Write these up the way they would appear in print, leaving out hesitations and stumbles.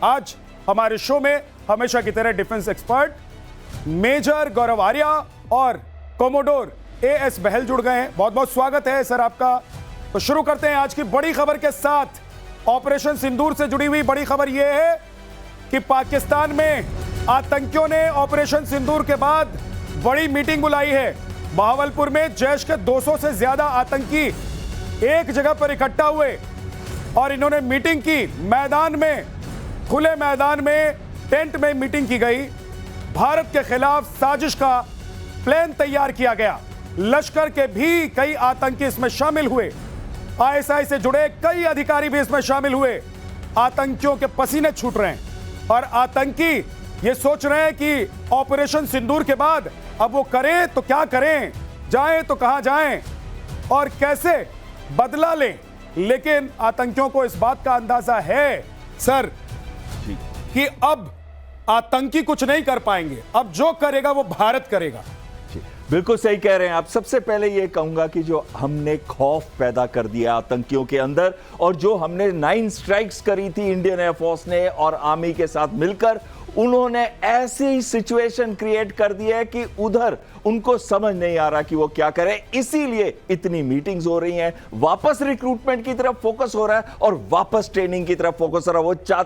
आज हमारे शो में हमेशा की तरह डिफेंस एक्सपर्ट मेजर गौरव आर्या और कोमोडोर एएस बहल जुड़ गए हैं। बहुत बहुत स्वागत है सर आपका। तो शुरू करते हैं आज की बड़ी खबर के साथ। ऑपरेशन सिंदूर से जुड़ी हुई बड़ी खबर यह है कि पाकिस्तान में आतंकियों ने ऑपरेशन सिंदूर के बाद बड़ी मीटिंग बुलाई है। बहावलपुर में जैश के 200 से ज्यादा आतंकी एक जगह पर इकट्ठा हुए और इन्होंने मीटिंग की। मैदान में, खुले मैदान में, टेंट में मीटिंग की गई। भारत के खिलाफ साजिश का प्लान तैयार किया गया। लश्कर के भी कई आतंकी इसमें शामिल हुए। आईएसआई से जुड़े कई अधिकारी भी इसमें शामिल हुए। आतंकियों के पसीने छूट रहे हैं और आतंकी ये सोच रहे हैं कि ऑपरेशन सिंदूर के बाद अब वो करें तो क्या करें, जाएं तो कहां जाएं और कैसे बदला लें। लेकिन आतंकियों को इस बात का अंदाजा है सर कि अब आतंकी कुछ नहीं कर पाएंगे। अब जो करेगा वो भारत करेगा। बिल्कुल सही कह रहे हैं आप। सबसे पहले यह कहूंगा कि जो हमने खौफ पैदा कर दिया आतंकियों के अंदर और जो हमने 9 स्ट्राइक्स करी थी इंडियन एयरफोर्स ने और आर्मी के साथ मिलकर, उन्होंने ऐसी सिचुएशन क्रिएट कर दी है कि उधर उनको समझ नहीं आ रहा कि वो क्या करें। इसीलिए इतनी मीटिंग्स हो रही हैं, वापस रिक्रूटमेंट की तरफ फोकस हो रहा है और वापस ट्रेनिंग की तरफ फोकस हो रहा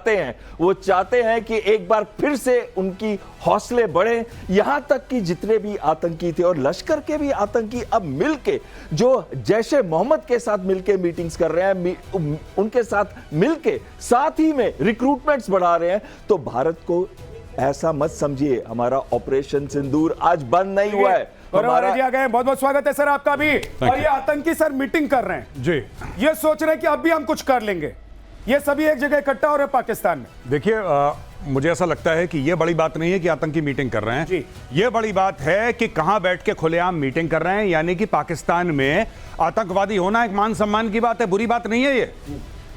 है। वो चाहते हैं कि एक बार फिर से उनकी हौसले बढ़े। यहां तक कि जितने भी आतंकी थे और लश्कर के भी आतंकी अब मिलके जो जैशे मोहम्मद के साथ मिलके मीटिंग्स कर रहे हैं, उनके साथ मिलके साथ ही में रिक्रूटमेंट्स बढ़ा रहे हैं। तो भारत को ऐसा मत समझिए हमारा ऑपरेशन सिंदूर आज बंद नहीं हुआ है। हमारा आ गए। बहुत बहुत स्वागत है सर आपका भी। और ये आतंकी सर मीटिंग कर रहे हैं जी, ये सोच रहे हैं कि अब भी हम कुछ कर लेंगे। ये सभी एक जगह इकट्ठा हो रहे हैं पाकिस्तान में। देखिए, मुझे ऐसा लगता है कि ये बड़ी बात नहीं है कि आतंकी मीटिंग कर रहे हैं जी। ये बड़ी बात है कि कहां बैठ के खुलेआम मीटिंग कर रहे हैं। यानी कि पाकिस्तान में आतंकवादी होना एक मान सम्मान की बात है, बुरी बात नहीं है। ये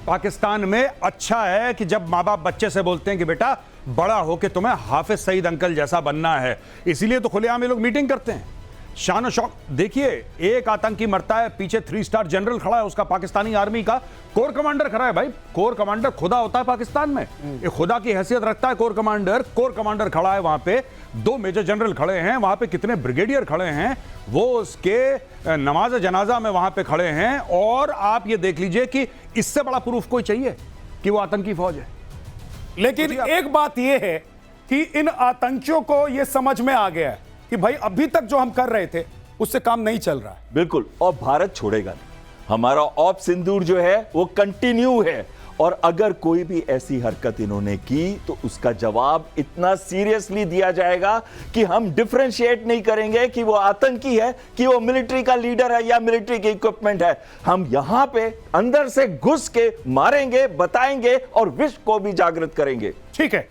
पाकिस्तान में अच्छा है कि जब माँ बाप बच्चे से बोलते हैं कि बेटा बड़ा हो के तुम्हें हाफिज सईद अंकल जैसा बनना है, इसीलिए तो खुलेआम ये लोग मीटिंग करते हैं। शान और शौक। देखिए, एक आतंकी मरता है, पीछे 3 स्टार जनरल खड़ा है, उसका पाकिस्तानी आर्मी का कोर कमांडर खड़ा है। भाई, कोर कमांडर खुदा होता है पाकिस्तान में, ये खुदा की हैसियत रखता है कोर कमांडर। कोर कमांडर खड़ा है, वहां पे 2 मेजर जनरल खड़े हैं, वहां पे कितने ब्रिगेडियर खड़े हैं, वो उसके नमाज जनाजा में वहां पे खड़े हैं। और आप ये देख लीजिए कि इससे बड़ा प्रूफ कोई चाहिए कि वो आतंकी फौज है। लेकिन एक बात यह है कि इन आतंकियों को यह समझ में आ गया है कि भाई अभी तक जो हम कर रहे थे उससे काम नहीं चल रहा है। बिल्कुल, और भारत छोड़ेगा नहीं। हमारा ऑप सिंदूर जो है वो कंटिन्यू है और अगर कोई भी ऐसी हरकत इन्होंने की तो उसका जवाब इतना सीरियसली दिया जाएगा कि हम डिफरेंशिएट नहीं करेंगे कि वो आतंकी है, कि वो मिलिट्री का लीडर है या मिलिट्री की इक्विपमेंट है। हम यहां पे अंदर से घुस के मारेंगे, बताएंगे और विश्व को भी जागृत करेंगे। ठीक है,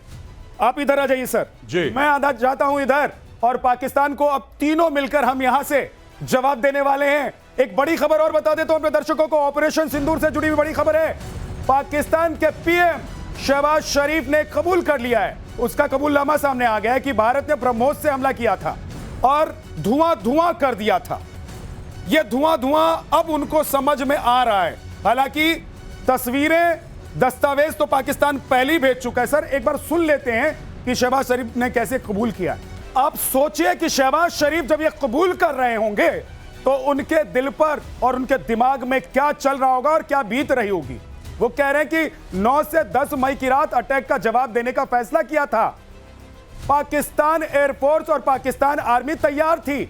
आप इधर आ जाइए सर जी। मैं आधा जाता हूं इधर और पाकिस्तान को अब तीनों मिलकर हम यहां से जवाब देने वाले हैं। एक बड़ी खबर और बता देता हूं अपने दर्शकों को, ऑपरेशन सिंदूर से जुड़ी हुई बड़ी खबर है। पाकिस्तान के पीएम शहबाज शरीफ ने कबूल कर लिया है, उसका कबूलनामा सामने आ गया है कि भारत ने ब्रह्मोस से हमला किया था और धुआं धुआं कर दिया था। यह धुआं धुआं अब उनको समझ में आ रहा है। हालांकि तस्वीरें, दस्तावेज तो पाकिस्तान पहले ही भेज चुका है। सर एक बार सुन लेते हैं कि शहबाज शरीफ ने कैसे कबूल किया। आप सोचिए कि शहबाज शरीफ जब ये कबूल कर रहे होंगे तो उनके दिल पर और उनके दिमाग में क्या चल रहा होगा और क्या बीत रही होगी। वो कह रहे हैं कि 9 से 10 मई की रात अटैक का जवाब देने का फैसला किया था। पाकिस्तान एयरफोर्स और पाकिस्तान आर्मी तैयार थी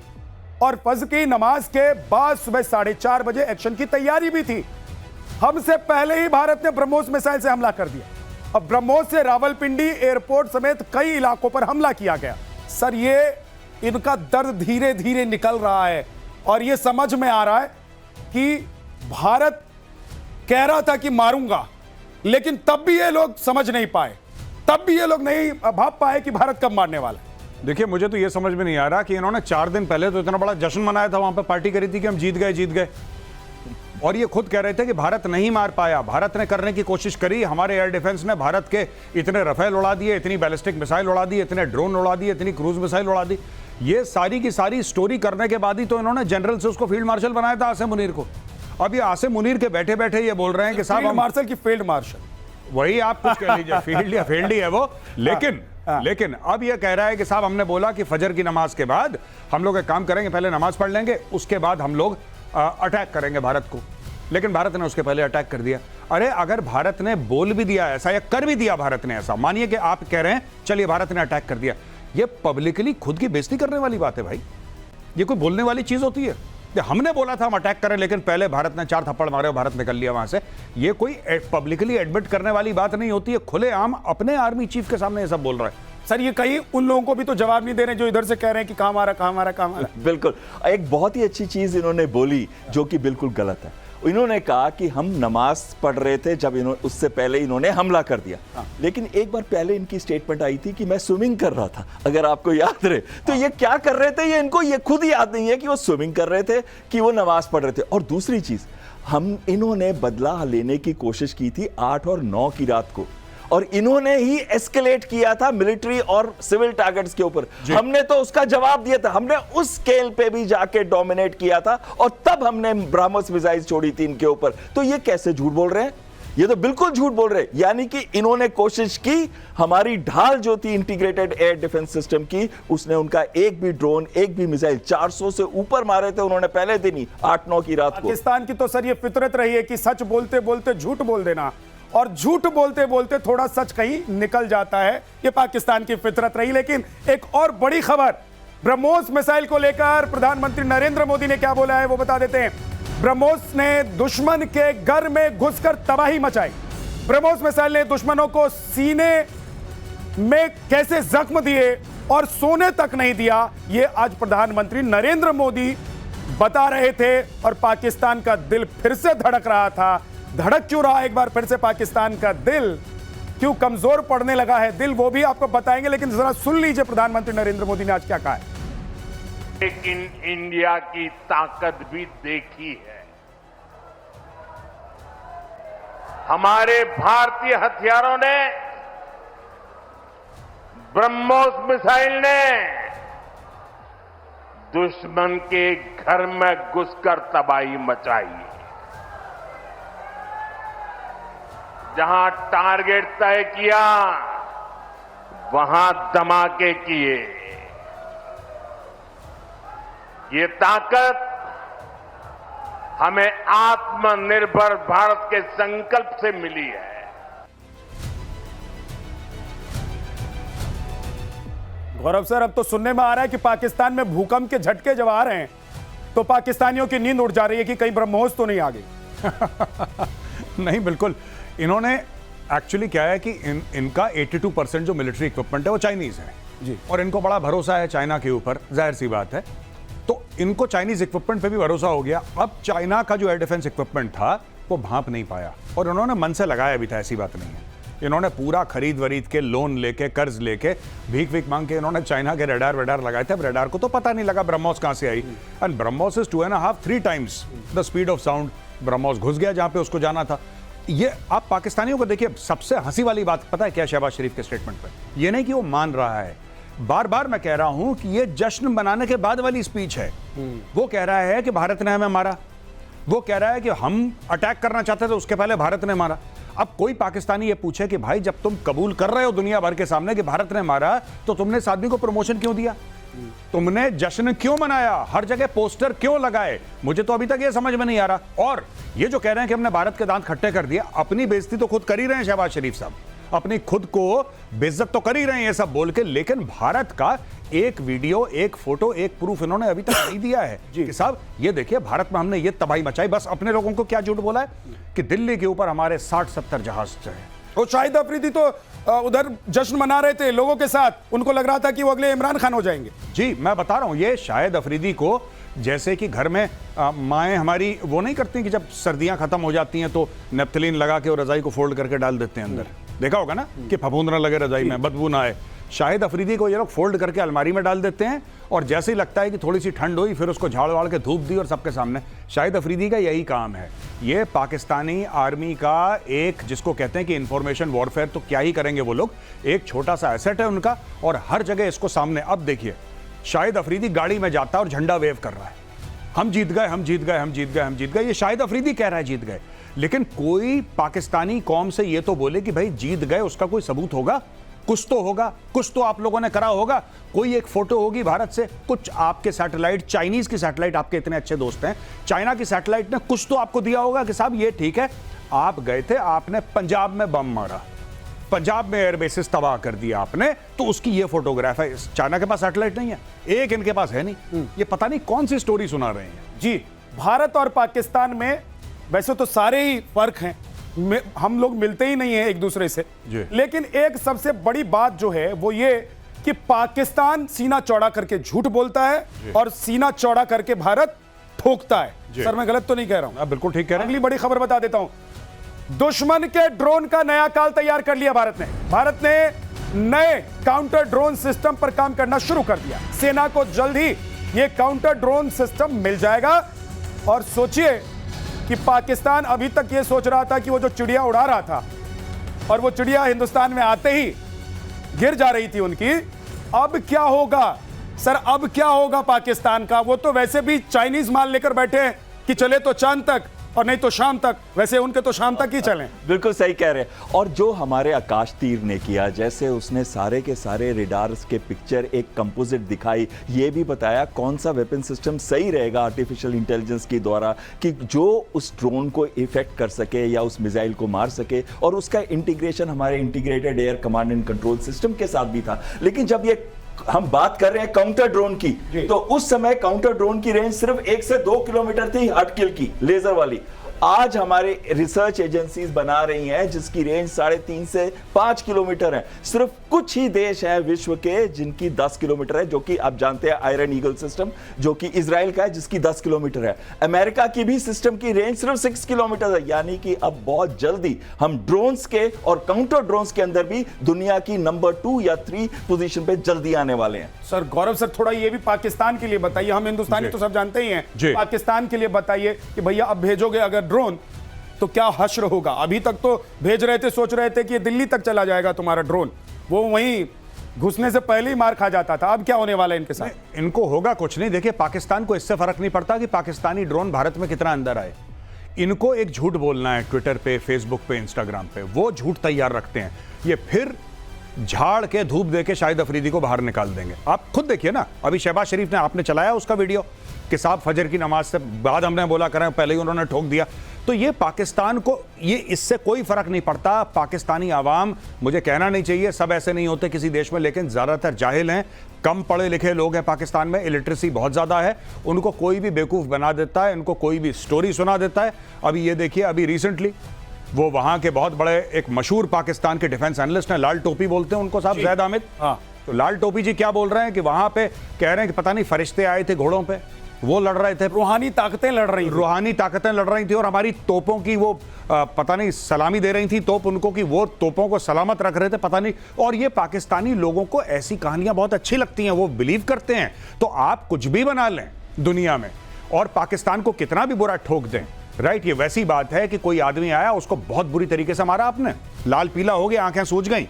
और फज्र की नमाज के बाद सुबह 4:30 बजे एक्शन की तैयारी भी थी। हमसे पहले ही भारत ने ब्रह्मोस मिसाइल से हमला कर दिया। अब ब्रह्मोस से रावलपिंडी एयरपोर्ट समेत कई इलाकों पर हमला किया गया। सर ये इनका दर्द धीरे धीरे निकल रहा है और ये समझ में आ रहा है कि भारत कह रहा था कि मारूंगा, लेकिन तब भी ये लोग समझ नहीं पाए, तब भी ये लोग नहीं भाप पाए कि भारत कब मारने वाला है। देखिए, मुझे तो ये समझ में नहीं आ रहा कि इन्होंने 4 दिन पहले तो इतना बड़ा जश्न मनाया था, वहां पे पार्टी करी थी कि हम जीत गए। और ये खुद कह रहे थे कि भारत नहीं मार पाया। भारत ने करने की कोशिश करी, हमारे एयर डिफेंस ने भारत के इतने रफेल उड़ा दिए, इतनी बैलिस्टिक मिसाइल उड़ा दी, इतने ड्रोन उड़ा दिए, इतनी क्रूज मिसाइल उड़ा दी। ये सारी की सारी स्टोरी करने के बाद ही तो इन्होंने जनरल से उसको फील्ड मार्शल बनाया था, आसिम मुनीर को। अब ये आसिम मुनीर के बैठे बैठे ये बोल रहे हैं कि साहब मार्शल की फील्ड मार्शल वही आप कुछ कह लीजिए, फील्ड ही है वो। लेकिन अब ये कह रहा है कि साहब हमने बोला कि फजर की नमाज के बाद हम लोग एक काम करेंगे, पहले नमाज पढ़ लेंगे, उसके बाद हम लोग अटैक करेंगे भारत को। लेकिन भारत ने उसके पहले अटैक कर दिया। अरे अगर भारत ने बोल भी दिया ऐसा या कर भी दिया भारत ने ऐसा, मानिए कि आप कह रहे हैं चलिए भारत ने अटैक कर दिया, ये पब्लिकली खुद की बेइज्जती करने वाली बात है भाई। ये कोई बोलने वाली चीज होती है? हमने बोला था हम अटैक करें, लेकिन पहले भारत ने 4 थप्पड़ मारे और भारत निकल लिया वहां से। ये कोई पब्लिकली एडमिट करने वाली बात नहीं होती है। खुलेआम अपने आर्मी चीफ के सामने ये सब बोल रहा है। सर ये कहीं उन लोगों को भी तो जवाब नहीं दे रहे जो इधर से कह रहे हैं कि कहां मारा। बिल्कुल, एक बहुत ही अच्छी चीज इन्होंने बोली जो कि बिल्कुल गलत है। इन्होंने कहा कि हम नमाज पढ़ रहे थे जब उससे पहले इन्होंने हमला कर दिया। लेकिन एक बार पहले इनकी स्टेटमेंट आई थी कि मैं स्विमिंग कर रहा था, अगर आपको याद रहे। तो ये क्या कर रहे थे, ये इनको ये खुद याद नहीं है कि वो स्विमिंग कर रहे थे कि वो नमाज पढ़ रहे थे। और दूसरी चीज, इन्होंने बदला लेने की कोशिश की थी 8 और 9 की रात को, और इन्होंने ही एस्केलेट किया था मिलिट्री और सिविल टारगेट्स के ऊपर। हमने तो उसका जवाब दिया था, हमने उस स्केल पे भी जाके डोमिनेट किया था, और तब हमने ब्रह्मोस मिसाइल छोड़ी थी इनके ऊपर। तो ये कैसे झूठ बोल रहे हैं? ये तो बिल्कुल झूठ बोल रहे हैं। यानी कि इन्होंने कोशिश की, हमारी ढाल जो थी इंटीग्रेटेड एयर डिफेंस सिस्टम की, उसने उनका एक भी ड्रोन, एक भी मिसाइल 400 से ऊपर मारे थे उन्होंने पहले दिन ही, 8-9 की रात को। पाकिस्तान की तो सर ये फितरत रही है कि सच बोलते बोलते झूठ बोल देना, और झूठ बोलते बोलते थोड़ा सच कहीं निकल जाता है। ये पाकिस्तान की फितरत रही। लेकिन एक और बड़ी खबर, ब्रह्मोस मिसाइल को लेकर प्रधानमंत्री नरेंद्र मोदी ने क्या बोला है वो बता देते हैं। ब्रह्मोस ने दुश्मन के घर में घुसकर तबाही मचाई। ब्रह्मोस मिसाइल ने दुश्मनों को सीने में कैसे जख्म दिए और सोने तक नहीं दिया, ये आज प्रधानमंत्री नरेंद्र मोदी बता रहे थे। और पाकिस्तान का दिल फिर से धड़क रहा था। धड़क क्यों रहा एक बार फिर से पाकिस्तान का दिल, क्यों कमजोर पड़ने लगा है दिल, वो भी आपको बताएंगे। लेकिन जरा सुन लीजिए प्रधानमंत्री नरेंद्र मोदी ने आज क्या कहा है। लेकिन इंडिया की ताकत भी देखी है। हमारे भारतीय हथियारों ने, ब्रह्मोस मिसाइल ने दुश्मन के घर में घुसकर तबाही मचाई। जहां टारगेट तय किया वहां धमाके किए। ये ताकत हमें आत्मनिर्भर भारत के संकल्प से मिली है। गौरव सर, अब तो सुनने में आ रहा है कि पाकिस्तान में भूकंप के झटके जब आ रहे हैं तो पाकिस्तानियों की नींद उड़ जा रही है कि कहीं ब्रह्मोस तो नहीं आ गई। नहीं, बिल्कुल। इन्होंने एक्चुअली क्या है कि इनका 82% जो मिलिट्री इक्विपमेंट है वो चाइनीज है जी, और इनको बड़ा भरोसा है चाइना के ऊपर, जाहिर सी बात है। तो इनको चाइनीज इक्विपमेंट पे भी भरोसा हो गया। अब चाइना का जो एयर डिफेंस इक्विपमेंट था वो भांप नहीं पाया, और उन्होंने मन से लगाया भी था, ऐसी बात नहीं है। इन्होंने पूरा खरीद वरीद के, लोन लेके, कर्ज लेके, भीख वीख मांग के इन्होंने चाइना के रेडार वेडार लगाए थे। अब रेडार को तो पता नहीं लगा ब्रह्मोस कहां से आई। And BrahMos is 2.5-3 times the speed of sound. BrahMos घुस गया जहां पे उसको जाना था। ये आप पाकिस्तानियों को देखिए, सबसे हंसी वाली बात पता है क्या शहबाज शरीफ के स्टेटमेंट पे? ये नहीं कि वो मान रहा है, बार बार मैं कह रहा हूं कि ये जश्न मनाने के बाद वाली स्पीच है। वो कह रहा है कि भारत ने हमें मारा, वो कह रहा है कि हम अटैक करना चाहते थे उसके पहले भारत ने मारा। अब कोई पाकिस्तानी ये पूछे कि भाई जब तुम कबूल कर रहे हो दुनिया भर के सामने कि भारत ने मारा, तो तुमने इस आदमी को प्रमोशन क्यों दिया? तुमने जश्न क्यों मनाया? हर जगह पोस्टर क्यों लगाए? मुझे तो अभी तक ये समझ में नहीं आ रहा। और ये जो कह रहे हैं कि हमने भारत के दांत खट्टे कर दिए, अपनी बेइज्जती तो खुद कर ही रहे हैं शहबाज शरीफ साहब, अपनी खुद को बेइज्जत तो कर ही रहे हैं ये सब बोल के। लेकिन भारत का एक वीडियो, एक फोटो, एक प्रूफ इन्होंने अभी तक नहीं दिया है कि साहब ये देखिए भारत में हमने ये तबाही मचाई। बस अपने लोगों को क्या झूठ बोला है कि दिल्ली के ऊपर हमारे 60-70 जहाज थे। वो शाहिद अफरीदी तो उधर जश्न मना रहे थे लोगों के साथ, उनको लग रहा था कि वो अगले इमरान खान हो जाएंगे। जी, मैं बता रहा हूं, ये शाहिद अफरीदी को जैसे कि घर में माएँ हमारी वो नहीं करती कि जब सर्दियां खत्म हो जाती हैं तो नेप्थलीन लगा के और रजाई को फोल्ड करके डाल देते हैं अंदर, देखा होगा ना कि फफूंद ना लगे रजाई में, बदबू ना आए। शाहिद अफरीदी को ये लोग फोल्ड करके अलमारी में डाल देते हैं, और जैसे ही लगता है कि थोड़ी सी ठंड हुई फिर उसको झाड़ वाड़ के धूप दी और सबके सामने। शाहिद अफरीदी का यही काम है। ये पाकिस्तानी आर्मी का एक, जिसको कहते हैं कि इंफॉर्मेशन वॉरफेयर, तो क्या ही करेंगे वो लोग, एक छोटा सा एसेट है उनका, और हर जगह इसको सामने। अब देखिए शाहिद अफरीदी गाड़ी में जाता है और झंडा वेव कर रहा है, हम जीत गए, हम जीत गए, हम जीत गए, हम जीत गए। ये शाहिद अफरीदी कह रहा है जीत गए। लेकिन कोई पाकिस्तानी कौम से ये तो बोले कि भाई जीत गए, उसका कोई सबूत होगा, कुछ तो होगा, कुछ तो आप लोगों ने करा होगा, कोई एक फोटो होगी भारत से, कुछ आपके सैटेलाइट, चाइनीज की सैटेलाइट, आपके इतने अच्छे दोस्त हैं, चाइना की सैटेलाइट ने कुछ तो आपको दिया होगा कि साहब ये ठीक है, आप गए थे, आपने पंजाब में बम मारा, पंजाब में एयरबेसिस तबाह कर दिया आपने, तो उसकी ये फोटोग्राफ है। चाइना के पास सैटेलाइट नहीं है, एक इनके पास है नहीं। ये पता नहीं कौन सी स्टोरी सुना रहे हैं जी। भारत और पाकिस्तान में वैसे तो सारे ही फर्क हैं, हम लोग मिलते ही नहीं हैं एक दूसरे से, लेकिन एक सबसे बड़ी बात जो है वो ये कि पाकिस्तान सीना चौड़ा करके झूठ बोलता है और सीना चौड़ा करके भारत ठोकता है। सर मैं गलत तो नहीं कह रहा हूं? बिल्कुल ठीक कह रहे हैं। अगली बड़ी खबर बता देता हूं, दुश्मन के ड्रोन का नया काल तैयार कर लिया भारत ने। भारत ने नए काउंटर ड्रोन सिस्टम पर काम करना शुरू कर दिया। सेना को जल्द ही यह काउंटर ड्रोन सिस्टम मिल जाएगा। और सोचिए कि पाकिस्तान अभी तक यह सोच रहा था कि वो जो चिड़िया उड़ा रहा था और वो चिड़िया हिंदुस्तान में आते ही गिर जा रही थी उनकी, अब क्या होगा सर? अब क्या होगा पाकिस्तान का? वो तो वैसे भी चाइनीज माल लेकर बैठे हैं कि चले तो चांद तक और नहीं तो शाम तक, वैसे उनके तो शाम तक ही चलें। बिल्कुल सही कह रहे हैं। और जो हमारे आकाश तीर ने किया, जैसे उसने सारे के सारे रेडार्स के पिक्चर एक कंपोजिट दिखाई, ये भी बताया कौन सा वेपन सिस्टम सही रहेगा आर्टिफिशियल इंटेलिजेंस के द्वारा कि जो उस ड्रोन को इफेक्ट कर सके या उस मिसाइल को मार सके, और उसका इंटीग्रेशन हमारे integrated air command and control system के साथ भी था। लेकिन जब ये हम बात कर रहे हैं काउंटर ड्रोन की, तो उस समय काउंटर ड्रोन की रेंज सिर्फ 1 से 2 किलोमीटर थी, हट किल की लेजर वाली। आज हमारे रिसर्च एजेंसीज बना रही हैं जिसकी रेंज 3.5 से 5 किलोमीटर है। सिर्फ कुछ ही देश हैं विश्व के जिनकी 10 किलोमीटर है, जो कि आप जानते हैं आयरन ईगल सिस्टम जो कि इजराइल का है, जिसकी 10 किलोमीटर है। अमेरिका की भी सिस्टम की रेंज सिर्फ 6 किलोमीटर है। यानी कि अब बहुत जल्दी हम ड्रोन्स के और काउंटर ड्रोन्स के अंदर भी दुनिया की नंबर 2 या 3 पोजीशन पे जल्दी आने वाले हैं। सर गौरव सर, थोड़ा ये भी पाकिस्तान के लिए बताइए, हम हिंदुस्तानी तो सब जानते ही हैं, पाकिस्तान के लिए बताइए कि भैया अब भेजोगे अगर ड्रोन तो क्या हश्र होगा? अभी तक तो भेज रहे थे, सोच रहे थे कि दिल्ली तक चला जाएगा तुम्हारा ड्रोन, वो वहीं घुसने से पहले ही मार खा जाता था। अब क्या होने वाला है इनके साथ? इनको होगा कुछ नहीं। देखिए, पाकिस्तान को इससे फर्क नहीं पड़ता कि पाकिस्तानी ड्रोन भारत में कितना अंदर आए। इनको एक झूठ बोलना है ट्विटर पे, फेसबुक पे, इंस्टाग्राम पे, वो झूठ तैयार रखते हैं। ये फिर झाड़ के धूप देके शाहिद अफरीदी को बाहर निकाल देंगे। आप खुद देखिए ना, अभी शहबाज शरीफ ने, आपने चलाया उसका वीडियो कि साहब फजर की नमाज से बाद हमने बोला करें, पहले ही उन्होंने ठोक दिया। तो ये पाकिस्तान को, ये इससे कोई फर्क नहीं पड़ता। पाकिस्तानी आवाम, मुझे कहना नहीं चाहिए सब ऐसे नहीं होते किसी देश में, लेकिन ज्यादातर जाहिल हैं, कम पढ़े लिखे लोग हैं पाकिस्तान में, इलिटरेसी बहुत ज्यादा है। उनको कोई भी बेवकूफ बना देता है, इनको कोई भी स्टोरी सुना देता है। अभी ये देखिए, अभी रिसेंटली वो वहां के बहुत बड़े एक मशहूर पाकिस्तान के डिफेंस एनालिस्ट हैं, लाल टोपी बोलते हैं उनको साहब, जैद आमिद। तो लाल टोपी जी क्या बोल रहे हैं कि वहां पे कह रहे हैं कि पता नहीं फरिश्ते आए थे घोड़ों पे, वो लड़ रहे थे, रूहानी ताकतें लड़ रही थी, रूहानी ताकतें लड़ रही थी, और हमारी तोपों की वो पता नहीं सलामी दे रही थी तोप उनको, कि वो तोपों को सलामत रख रहे थे, पता नहीं। और ये पाकिस्तानी लोगों को ऐसी कहानियां बहुत अच्छी लगती हैं, वो बिलीव करते हैं। तो आप कुछ भी बना लें दुनिया में और पाकिस्तान को कितना भी बुरा ठोक दें, राइट? ये वैसी बात है कि कोई आदमी आया, उसको बहुत बुरी तरीके से मारा आपने, लाल पीला हो गया, आंखें सूज गई,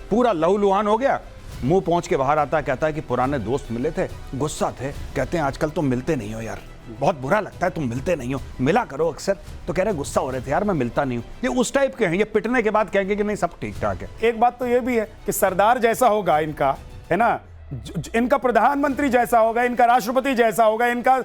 पूरा लहूलुहान हो गया, मुंह पहुंच के बाहर आता है, कहता है कि पुराने दोस्त मिले थे, गुस्सा थे, कहते हैं आजकल तुम मिलते नहीं हो यार, बहुत बुरा लगता है तुम मिलते नहीं हो, मिला करो अक्सर। तो कह रहे गुस्सा हो रहे थे यार, मैं मिलता नहीं हूं। ये उस टाइप के हैं, ये पिटने के बाद कहेंगे कि नहीं सब ठीक ठाक है। एक बात तो ये भी है कि सरदार जैसा होगा इनका, है ना, इनका प्रधानमंत्री जैसा होगा, इनका राष्ट्रपति जैसा होगा, इनका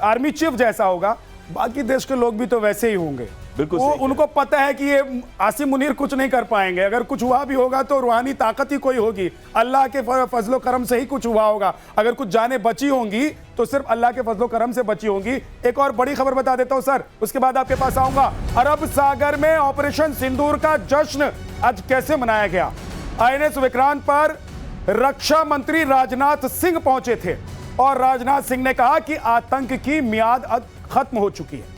आर्मी चीफ जैसा होगा, बाकी देश के लोग भी तो वैसे ही होंगे। बिल्कुल वो उनको पता है कि ये आसिम मुनीर कुछ नहीं कर पाएंगे, अगर कुछ हुआ भी होगा तो रूहानी ताकत ही कोई होगी, अल्लाह के फजलो करम से ही कुछ हुआ होगा। अगर कुछ जानें बची होंगी तो सिर्फ अल्लाह के फजलो करम से बची होंगी। एक और बड़ी खबर बता देता हूं सर, उसके बाद आपके पास आऊंगा। अरब सागर में ऑपरेशन सिंदूर का जश्न आज कैसे मनाया गया? INS विक्रांत पर रक्षा मंत्री राजनाथ सिंह पहुंचे थे और राजनाथ सिंह ने कहा कि आतंक की मियाद अब खत्म हो चुकी है।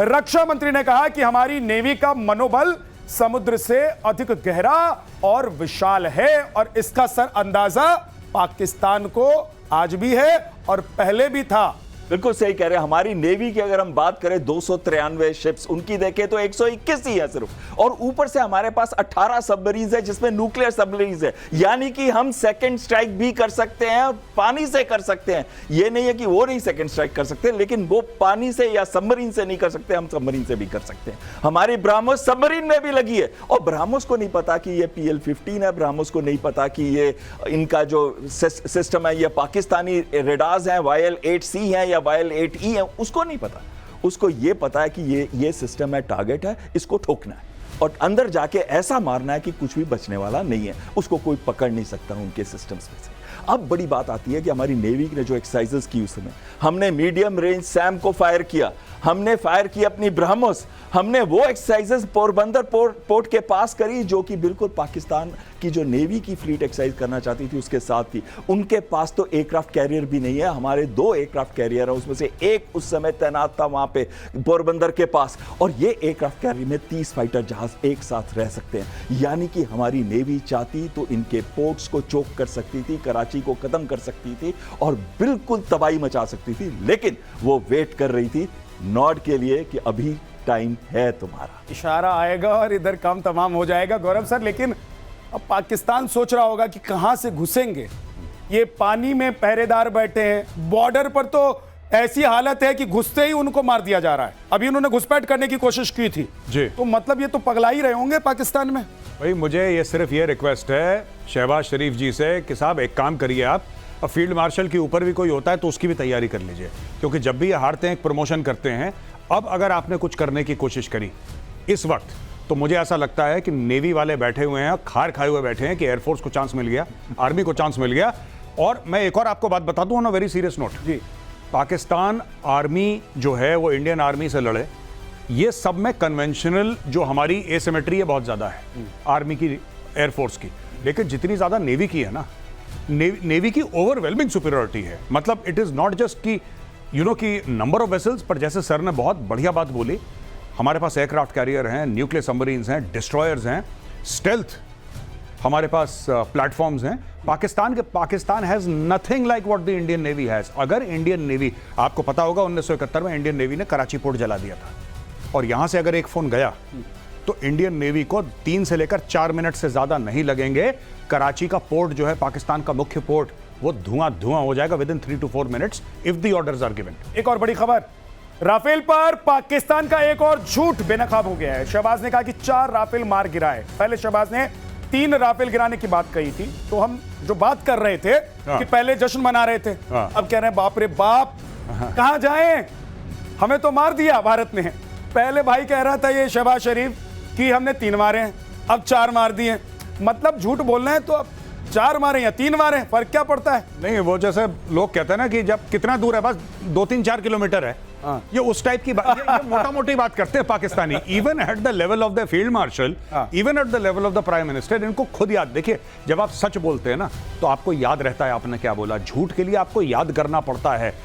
रक्षा मंत्री ने कहा कि हमारी नेवी का मनोबल समुद्र से अधिक गहरा और विशाल है और इसका सर अंदाजा पाकिस्तान को आज भी है और पहले भी था। बिल्कुल सही कह रहे हैं। हमारी नेवी की अगर हम बात करें 293 शिप्स, उनकी देखें तो 121 ही है सिर्फ, और ऊपर से हमारे पास 18 सबमरीन है जिसमें न्यूक्लियर सबमरीन है, यानी कि हम सेकंड स्ट्राइक भी कर सकते हैं और पानी से कर सकते हैं। ये नहीं है कि वो नहीं सेकंड स्ट्राइक कर सकते, लेकिन वो पानी से या सबमरीन से नहीं कर सकते, हम सबमरीन से भी कर सकते हैं। हमारी ब्रह्मोस सबमरीन में भी लगी है, और ब्रह्मोस को नहीं पता कि ये PL-15 है, ब्रह्मोस को नहीं पता कि ये इनका जो सिस्टम है ये पाकिस्तानी रेडार्स हैं, YL-8C है या YL-8E है, उसको नहीं पता। उसको ये पता है कि ये सिस्टम है, टारगेट है, इसको ठोकना है और अंदर जाके ऐसा मारना है कि कुछ भी बचने वाला नहीं है, उसको कोई पकड़ नहीं सकता उनके सिस्टम्स में से। अब बड़ी बात आती है कि हमारी नेवी ने जो एक्सरसाइजेस की उस समय, हमने मीडियम रेंज सैम को फायर किया, हमने फायर की अपनी ब्रह्मोस, हमने वो एक्सरसाइजेस पोरबंदर पोर्ट के पास करी जो कि बिल्कुल पाकिस्तान की जो नेवी की फ्लीट एक्सरसाइज करना चाहती थी उसके साथ थी। उनके पास तो एयरक्राफ्ट कैरियर भी नहीं है, हमारे 2 एयरक्राफ्ट कैरियर है, उसमें से एक उस समय तैनात था वहां पे पोरबंदर के पास, और ये एयरक्राफ्ट कैरियर में 30 फाइटर जहाज एक साथ रह सकते हैं। यानी कि हमारी नेवी चाहती तो इनके पोर्ट्स को चोक कर सकती थी, कराची को खत्म कर सकती थी और बिल्कुल तबाही मचा सकती थी, लेकिन वो वेट कर रही थी नॉर्ड के लिए कि अभी टाइम है तुम्हारा। इशारा आएगा और इधर काम तमाम हो जाएगा गौरव सर। लेकिन अब पाकिस्तान सोच रहा होगा कि कहां से घुसेंगे, ये पानी में पहरेदार बैठे हैं, बॉर्डर पर तो ऐसी हालत है कि घुसते ही उनको मार दिया जा रहा है। अभी उन्होंने घुसपैठ करने की कोशिश की थी जी, तो मतलब ये तो पगला ही रहे होंगे पाकिस्तान में। भाई मुझे ये सिर्फ ये रिक्वेस्ट है शहबाज शरीफ जी से कि साहब एक काम करिए, आप फील्ड मार्शल के ऊपर भी कोई होता है तो उसकी भी तैयारी कर लीजिए, क्योंकि जब भी ये हारते हैं एक प्रमोशन करते हैं। अब अगर आपने कुछ करने की कोशिश करी इस वक्त, तो मुझे ऐसा लगता है कि नेवी वाले बैठे हुए हैं, खार खाए हुए बैठे हैं कि एयरफोर्स को चांस मिल गया, आर्मी को चांस मिल गया। और मैं एक और आपको बात बता दूं on a very serious note जी, पाकिस्तान आर्मी जो है वो इंडियन आर्मी से लड़े, ये सब में कन्वेंशनल जो हमारी एसिमेट्री है बहुत ज्यादा है आर्मी की, एयरफोर्स की, लेकिन जितनी ज्यादा नेवी की है ना, नेवी की ओवरवेलमिंग सुपीरियरिटी है। मतलब इट इज नॉट जस्ट कि कि नंबर ऑफ वेसल्स, पर जैसे सर ने बहुत बढ़िया बात बोली, हमारे पास एयरक्राफ्ट कैरियर हैं, न्यूक्लियर सबमरीन्स हैं, डिस्ट्रॉयर्स हैं, स्टेल्थ हमारे पास प्लेटफॉर्म्स हैं। Pakistan has nothing like what the Indian navy has. अगर इंडियन नेवी, आपको पता होगा 1971 में इंडियन नेवी ने कराची पोर्ट जला दिया था, और यहां से अगर एक फोन गया तो इंडियन नेवी को 3 से लेकर 4 मिनट से ज्यादा नहीं लगेंगे। कराची का पोर्ट जो है पाकिस्तान का मुख्य पोर्ट, वो धुआं हो जाएगा within 3 to 4 minutes if the orders are given. एक और बड़ी खबर, राफेल पर पाकिस्तान का एक और झूठ बेनकाब हो गया है। शहबाज ने कहा कि 4 राफेल मार गिराए। पहले शहबाज ने 3 राफेल गिराने की बात कही थी, तो हम जो बात कर रहे थे कि पहले जश्न मना रहे थे, अब कह रहे हैं बाप रे बाप, कहां जाएं, हमें तो मार दिया भारत ने। पहले भाई कह रहा था ये शहबाज शरीफ कि हमने 3 मारे हैं, अब 4 मार दिए। मतलब झूठ बोलना है तो अब 4 मारे या 3 मारे, फर्क क्या पड़ता है? नहीं, वो जैसे लोग कहते हैं ना कि जब कितना दूर है, बस 2-3-4 किलोमीटर है, ये उस टाइप की बात, ये मोटा मोटी बात करते हैं Pakistani. Even at the level of the field marshal, even at the level of the prime minister, इनको खुद याद, देखिए जब आप सच बोलते हैं ना तो आपको याद रहता है आपने क्या बोला। झूठ के लिए आपको याद करना पड़ता है।